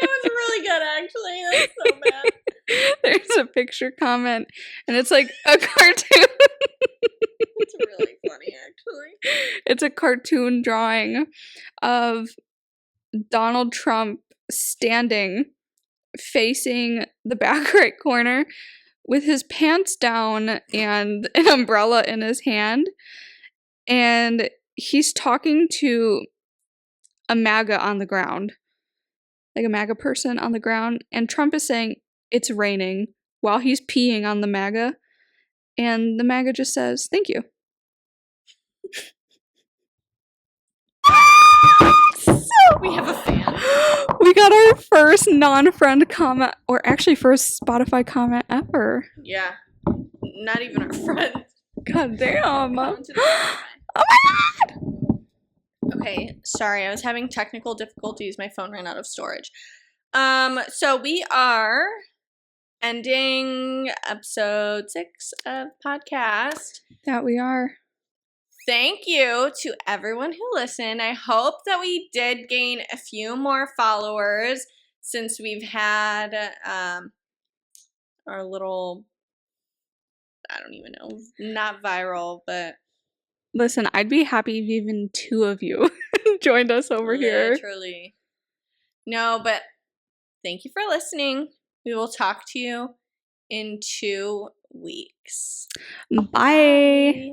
C: was really good, actually. That's so bad.
B: There's a picture comment, and it's like a cartoon.
C: It's really funny, actually.
B: It's a cartoon drawing of Donald Trump standing facing the back right corner with his pants down and an umbrella in his hand. And he's talking to a MAGA on the ground, like a MAGA person on the ground, and Trump is saying it's raining while he's peeing on the MAGA, and the MAGA just says, thank you.
A: We have a fan.
B: We got our first non-friend comment, or actually first Spotify comment ever.
A: Yeah. Not even our friend.
B: God damn.
A: Commented
B: Oh
A: on
B: my god!
A: it. Okay, sorry, I was having technical difficulties. My phone ran out of storage. So we are ending episode 6 of podcast.
B: That we are.
A: Thank you to everyone who listened. I hope that we did gain a few more followers since we've had our little, I don't even know, not viral, but
B: Listen, I'd be happy if even 2 of you joined us over here.
A: literally. No, but thank you for listening. We will talk to you in 2 weeks.
B: Bye.